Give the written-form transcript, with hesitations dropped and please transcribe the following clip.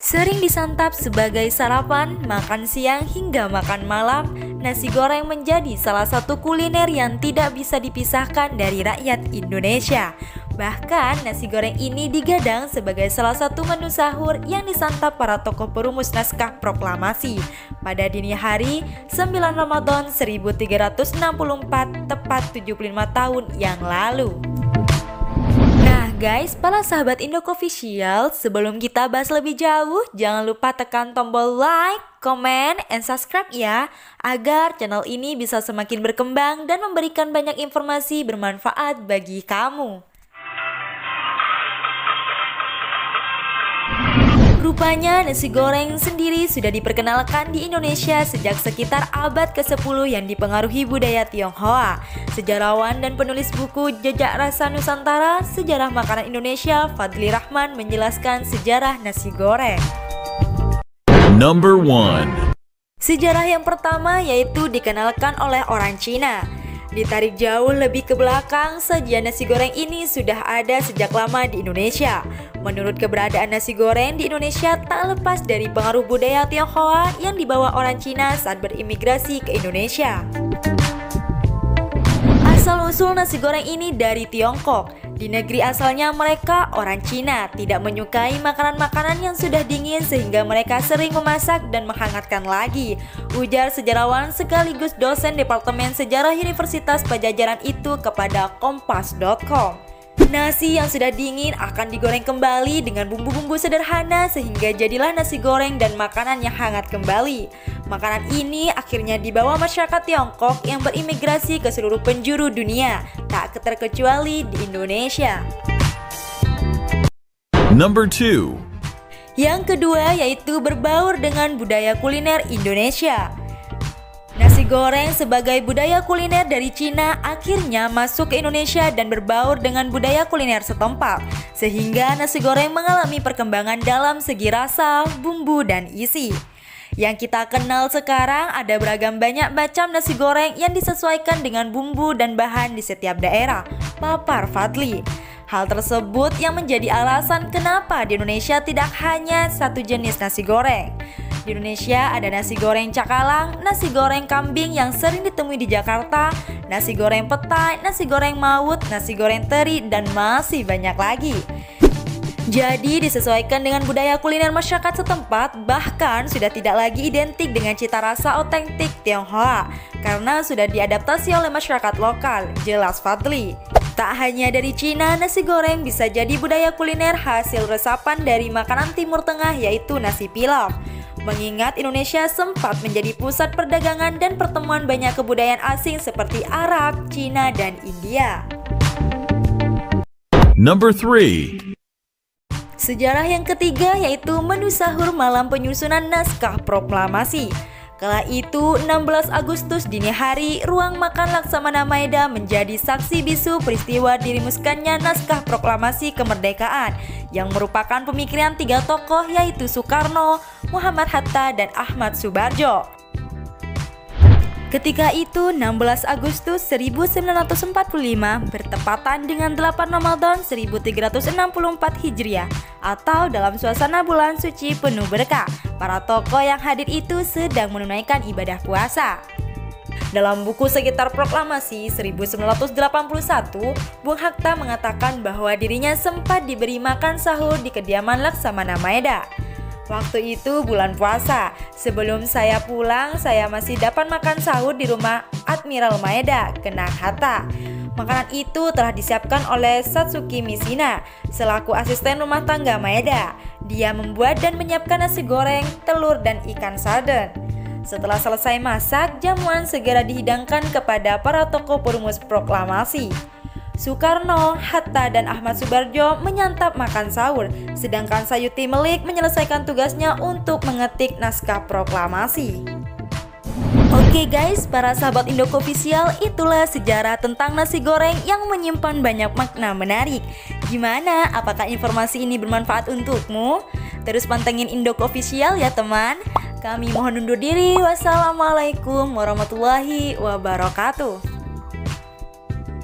Sering disantap sebagai sarapan, makan siang, hingga makan malam, nasi goreng menjadi salah satu kuliner yang tidak bisa dipisahkan dari rakyat Indonesia. Bahkan, nasi goreng ini digadang sebagai salah satu menu sahur yang disantap para tokoh perumus naskah proklamasi pada dini hari 9 Ramadan 1364, tepat 75 tahun yang lalu. Nah guys, para sahabat Indok Official, sebelum kita bahas lebih jauh, jangan lupa tekan tombol like, comment, and subscribe ya, agar channel ini bisa semakin berkembang dan memberikan banyak informasi bermanfaat bagi kamu. Rupanya nasi goreng sendiri sudah diperkenalkan di Indonesia sejak sekitar abad ke-10 yang dipengaruhi budaya Tionghoa. Sejarawan dan penulis buku Jejak Rasa Nusantara, Sejarah Makanan Indonesia, Fadli Rahman menjelaskan sejarah nasi goreng. Number 1. Sejarah yang pertama yaitu dikenalkan oleh orang Cina. Ditarik jauh lebih ke belakang, sajian nasi goreng ini sudah ada sejak lama di Indonesia. Menurut keberadaan nasi goreng di Indonesia tak lepas dari pengaruh budaya Tionghoa yang dibawa orang Cina saat berimigrasi ke Indonesia. Asal-usul nasi goreng ini dari Tiongkok. Di negeri asalnya mereka, orang Cina, tidak menyukai makanan-makanan yang sudah dingin sehingga mereka sering memasak dan menghangatkan lagi, ujar sejarawan sekaligus dosen Departemen Sejarah Universitas Padjadjaran itu kepada Kompas.com. Nasi yang sudah dingin akan digoreng kembali dengan bumbu-bumbu sederhana sehingga jadilah nasi goreng dan makanan yang hangat kembali. Makanan ini akhirnya dibawa masyarakat Tiongkok yang berimigrasi ke seluruh penjuru dunia, tak terkecuali di Indonesia. Number 2. Yang kedua yaitu berbaur dengan budaya kuliner Indonesia. Nasi goreng sebagai budaya kuliner dari Cina akhirnya masuk ke Indonesia dan berbaur dengan budaya kuliner setempat, sehingga nasi goreng mengalami perkembangan dalam segi rasa, bumbu, dan isi. Yang kita kenal sekarang ada beragam banyak macam nasi goreng yang disesuaikan dengan bumbu dan bahan di setiap daerah, papar Fadli. Hal tersebut yang menjadi alasan kenapa di Indonesia tidak hanya satu jenis nasi goreng. Di Indonesia ada nasi goreng cakalang, nasi goreng kambing yang sering ditemui di Jakarta, nasi goreng petai, nasi goreng maut, nasi goreng teri, dan masih banyak lagi. Jadi disesuaikan dengan budaya kuliner masyarakat setempat, bahkan sudah tidak lagi identik dengan cita rasa otentik Tionghoa karena sudah diadaptasi oleh masyarakat lokal, jelas Fadli. Tak hanya dari Cina, nasi goreng bisa jadi budaya kuliner hasil resapan dari makanan Timur Tengah yaitu nasi pilaf. Mengingat Indonesia sempat menjadi pusat perdagangan dan pertemuan banyak kebudayaan asing seperti Arab, Cina, dan India. Number 3. Sejarah yang ketiga yaitu menu sahur malam penyusunan naskah proklamasi. Kala itu 16 Agustus dini hari, ruang makan Laksamana Maeda menjadi saksi bisu peristiwa dirumuskannya naskah proklamasi kemerdekaan yang merupakan pemikiran tiga tokoh yaitu Soekarno, Muhammad Hatta, dan Ahmad Subarjo. Ketika itu 16 Agustus 1945 bertepatan dengan 8 Ramadan 1364 Hijriah atau dalam suasana bulan suci penuh berkah. Para tokoh yang hadir itu sedang menunaikan ibadah puasa. Dalam buku Sekitar Proklamasi 1981, Bung Hatta mengatakan bahwa dirinya sempat diberi makan sahur di kediaman Laksamana Maeda. Waktu itu bulan puasa. Sebelum saya pulang, saya masih dapat makan sahur di rumah Admiral Maeda, kena Hatta. Makanan itu telah disiapkan oleh Satsuki Mishina selaku asisten rumah tangga Maeda. Dia membuat dan menyiapkan nasi goreng, telur, dan ikan sarden. Setelah selesai masak, jamuan segera dihidangkan kepada para tokoh perumus proklamasi. Soekarno, Hatta, dan Ahmad Subarjo menyantap makan sahur, sedangkan Sayuti Melik menyelesaikan tugasnya untuk mengetik naskah proklamasi. Oke guys, para sahabat Indok Official, itulah sejarah tentang nasi goreng yang menyimpan banyak makna menarik. Gimana? Apakah informasi ini bermanfaat untukmu? Terus pantengin Indok Official ya teman. Kami mohon undur diri. Wassalamualaikum warahmatullahi wabarakatuh.